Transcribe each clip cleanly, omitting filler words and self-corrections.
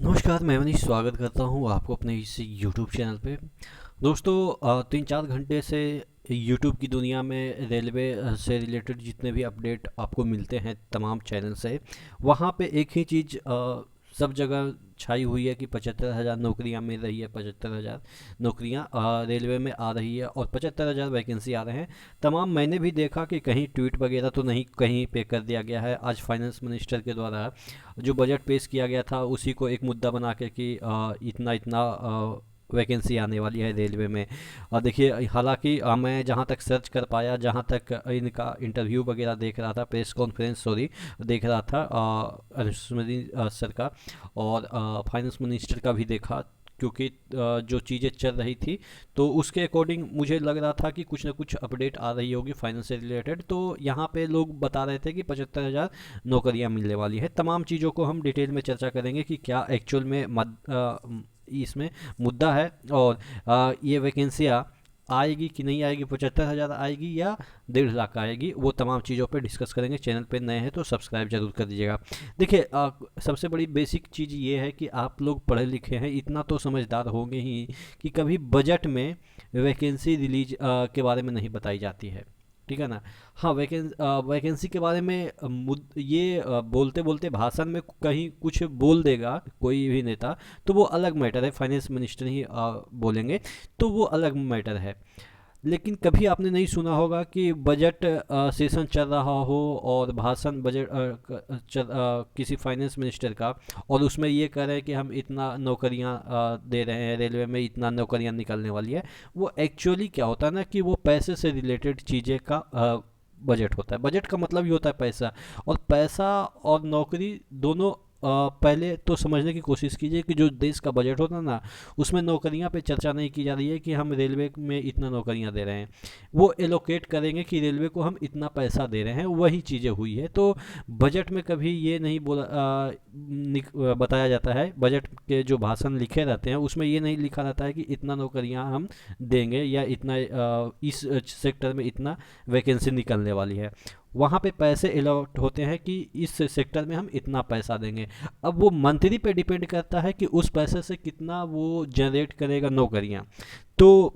नमस्कार, मैं मनीष स्वागत करता हूँ आपको अपने इस यूट्यूब चैनल पे। दोस्तों 3-4 घंटे से यूट्यूब की दुनिया में रेलवे से रिलेटेड जितने भी अपडेट आपको मिलते हैं तमाम चैनल से, वहाँ पे एक ही चीज़ सब जगह छाई हुई है कि 75,000 नौकरियाँ मिल रही है। 75,000 नौकरियाँ रेलवे में आ रही है और 75,000 वैकेंसी आ रहे हैं। तमाम मैंने भी देखा कि कहीं ट्वीट वगैरह तो नहीं कहीं पे कर दिया गया है। आज फाइनेंस मिनिस्टर के द्वारा जो बजट पेश किया गया था उसी को एक मुद्दा बना के कि इतना इतना वैकेंसी आने वाली है रेलवे में। और देखिए, हालांकि मैं जहां तक सर्च कर पाया, जहां तक इनका इंटरव्यू वगैरह देख रहा था, प्रेस कॉन्फ्रेंस सॉरी देख रहा था अनुस्मृति सर का और फाइनेंस मिनिस्टर का भी देखा, क्योंकि जो चीज़ें चल रही थी तो उसके अकॉर्डिंग मुझे लग रहा था कि कुछ ना कुछ अपडेट आ रही होगी फाइनेंस से रिलेटेड। तो यहाँ पे लोग बता रहे थे कि 75,000 नौकरियां मिलने वाली है। तमाम चीज़ों को हम डिटेल में चर्चा करेंगे कि क्या एक्चुअल में इसमें मुद्दा है और ये वैकेंसियाँ आएगी कि नहीं आएगी, 75,000 आएगी या 1.5 लाख आएगी, वो तमाम चीज़ों पे डिस्कस करेंगे। चैनल पे नए हैं तो सब्सक्राइब जरूर कर दीजिएगा। देखिए, सबसे बड़ी बेसिक चीज़ ये है कि आप लोग पढ़े लिखे हैं, इतना तो समझदार होंगे ही कि कभी बजट में वैकेंसी रिलीज के बारे में नहीं बताई जाती है। ठीक है ना। हाँ, वैकेंसी के बारे में ये बोलते बोलते भाषण में कहीं कुछ बोल देगा कोई भी नेता, तो वो अलग मैटर है। फाइनेंस मिनिस्टर ही बोलेंगे तो वो अलग मैटर है। लेकिन कभी आपने नहीं सुना होगा कि बजट सेशन चल रहा हो और भाषण बजट किसी फाइनेंस मिनिस्टर का, और उसमें ये कह रहे हैं कि हम इतना नौकरियां दे रहे हैं, रेलवे में इतना नौकरियां निकलने वाली है। वो एक्चुअली क्या होता है ना कि वो पैसे से रिलेटेड चीज़ें का बजट होता है। बजट का मतलब ही होता है पैसा। और पैसा और नौकरी दोनों पहले तो समझने की कोशिश कीजिए कि जो देश का बजट होता है ना, उसमें नौकरियां पे चर्चा नहीं की जा रही है कि हम रेलवे में इतना नौकरियां दे रहे हैं। वो एलोकेट करेंगे कि रेलवे को हम इतना पैसा दे रहे हैं, वही चीज़ें हुई है। तो बजट में कभी ये नहीं बताया जाता है। बजट के जो भाषण लिखे रहते हैं उसमें ये नहीं लिखा रहता है कि इतना नौकरियां हम देंगे या इतना इस सेक्टर में इतना वैकेंसी निकलने वाली है। वहाँ पे पैसे अलॉट होते हैं कि इस सेक्टर में हम इतना पैसा देंगे। अब वो मंथली पे डिपेंड करता है कि उस पैसे से कितना वो जनरेट करेगा नौकरियाँ। तो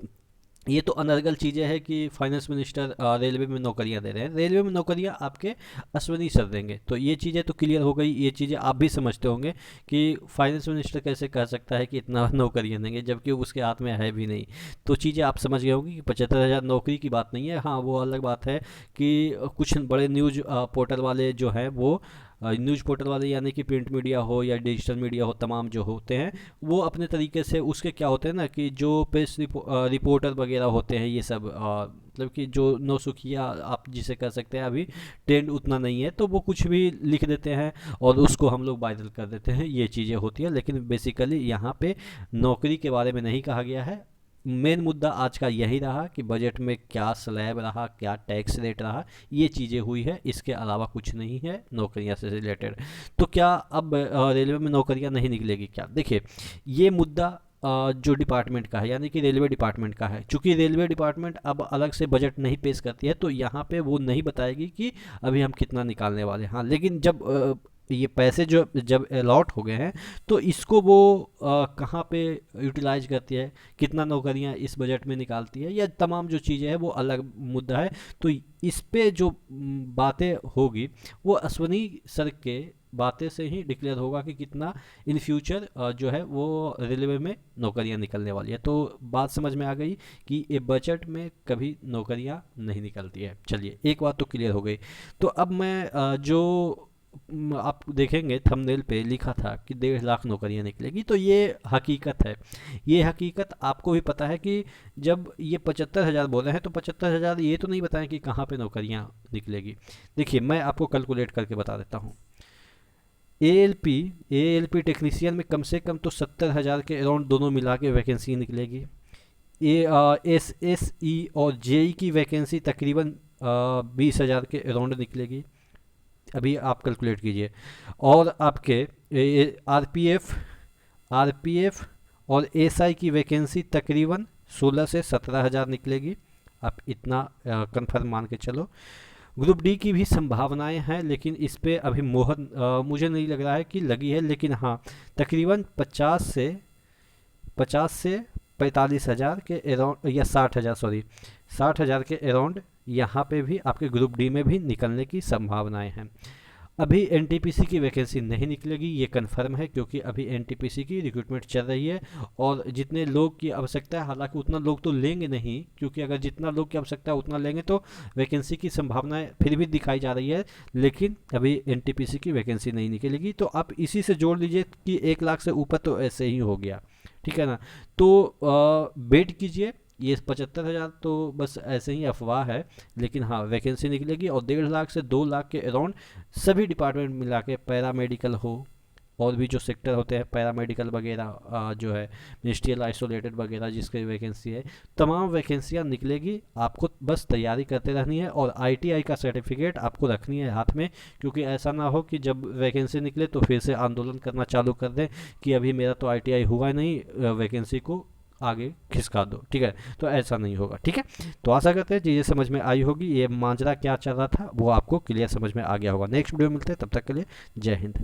ये तो अनर्गल चीज़ें हैं कि फाइनेंस मिनिस्टर रेलवे में नौकरियां दे रहे हैं। रेलवे में नौकरियां आपके अश्विनी सर देंगे, तो ये चीज़ें तो क्लियर हो गई। ये चीज़ें आप भी समझते होंगे कि फाइनेंस मिनिस्टर कैसे कह सकता है कि इतना नौकरियां देंगे जबकि उसके हाथ में है भी नहीं। तो चीज़ें आप समझ गए होंगे कि 75,000 नौकरी की बात नहीं है। हाँ, वो अलग बात है कि कुछ बड़े न्यूज पोर्टल वाले जो हैं वो न्यूज़ पोर्टल वाले, यानी कि प्रिंट मीडिया हो या डिजिटल मीडिया हो, तमाम जो होते हैं वो अपने तरीके से उसके क्या होते हैं ना कि जो प्रेस रिपोर्टर वगैरह होते हैं, ये सब मतलब कि जो नौसुखिया आप जिसे कह सकते हैं, अभी ट्रेंड उतना नहीं है तो वो कुछ भी लिख देते हैं और उसको हम लोग वायरल कर देते हैं। ये चीज़ें होती हैं, लेकिन बेसिकली यहाँ पे नौकरी के बारे में नहीं कहा गया है। मेन मुद्दा आज का यही रहा कि बजट में क्या स्लैब रहा, क्या टैक्स रेट रहा, ये चीज़ें हुई है। इसके अलावा कुछ नहीं है नौकरियां से रिलेटेड। तो क्या अब रेलवे में नौकरियां नहीं निकलेगी क्या? देखिए, ये मुद्दा जो डिपार्टमेंट का है, यानी कि रेलवे डिपार्टमेंट का है। चूंकि रेलवे डिपार्टमेंट अब अलग से बजट नहीं पेश करती है तो यहाँ पे वो नहीं बताएगी कि अभी हम कितना निकालने वाले हैं। हाँ, लेकिन जब ये पैसे जो जब अलॉट हो गए हैं तो इसको वो कहाँ पे यूटिलाइज करती है, कितना नौकरियां इस बजट में निकालती है, या तमाम जो चीज़ें हैं वो अलग मुद्दा है। तो इस पे जो बातें होगी वो अश्वनी सर के बातें से ही डिक्लेयर होगा कि कितना इन फ्यूचर जो है वो रेलवे में नौकरियां निकलने वाली है। तो बात समझ में आ गई कि ये बजट में कभी नौकरियां नहीं निकलती है। चलिए, एक बात तो क्लियर हो गई। तो अब मैं जो आप देखेंगे थंबनेल पे लिखा था कि 1.5 लाख नौकरियां निकलेगी, तो ये हकीकत है। ये हकीकत आपको भी पता है कि जब ये 75,000 बोले हैं तो 75,000 ये तो नहीं बताएं कि कहाँ पे नौकरियां निकलेगी। देखिए, मैं आपको कैलकुलेट करके बता देता हूँ। एएलपी एएलपी टेक्नीशियन में कम से कम तो 70,000 के अराउंड दोनों मिला के वैकेंसी निकलेगी। ए एस एस ई और जेई की वैकेंसी तकरीबन 20,000 के अराउंड निकलेगी। अभी आप कैलकुलेट कीजिए। और आपके आरपीएफ आरपीएफ और एसआई की वैकेंसी तकरीबन 16 से 17,000 निकलेगी। आप इतना कंफर्म मान के चलो। ग्रुप डी की भी संभावनाएं हैं, लेकिन इस पे अभी मोहर मुझे नहीं लग रहा है कि लगी है, लेकिन हाँ तकरीबन 50 से 45 हज़ार के अराउंड, या 60 हज़ार, सॉरी 60 हज़ार के अराउंड यहाँ पे भी आपके ग्रुप डी में भी निकलने की संभावनाएं हैं। अभी एनटीपीसी की वैकेंसी नहीं निकलेगी, ये कंफर्म है, क्योंकि अभी एनटीपीसी की रिक्रूटमेंट चल रही है और जितने लोग की आवश्यकता है, हालांकि उतना लोग तो लेंगे नहीं, क्योंकि अगर जितना लोग की आवश्यकता है उतना लेंगे तो वैकेंसी की संभावनाएं फिर भी दिखाई जा रही है, लेकिन अभी एनटीपीसी की वैकेंसी नहीं निकलेगी। तो आप इसी से जोड़ लीजिए कि 1 लाख से ऊपर तो ऐसे ही हो गया, ठीक है ना। तो वेट कीजिए, ये 75 हज़ार तो बस ऐसे ही अफवाह है, लेकिन हाँ वैकेंसी निकलेगी और 1.5 लाख से 2 लाख के अराउंड सभी डिपार्टमेंट मिला के, पैरामेडिकल हो और भी जो सेक्टर होते हैं पैरामेडिकल वगैरह, जो है मिनिस्ट्रियल आइसोलेटेड वगैरह जिसकी वैकेंसी है, तमाम वैकेंसियाँ निकलेगी। आपको बस तैयारी करते रहनी है और आईटीआई का सर्टिफिकेट आपको रखनी है हाथ में, क्योंकि ऐसा ना हो कि जब वैकेंसी निकले तो फिर से आंदोलन करना चालू कर दें कि अभी मेरा तो आईटीआई हुआ नहीं, वैकेंसी को आगे खिसका दो, ठीक है। तो ऐसा नहीं होगा, ठीक है। तो आशा करते हैं चीज़ें समझ में आई होगी, ये मांजरा क्या चल रहा था वो आपको क्लियर समझ में आ गया होगा। नेक्स्ट वीडियो मिलते हैं, तब तक के लिए जय हिंद।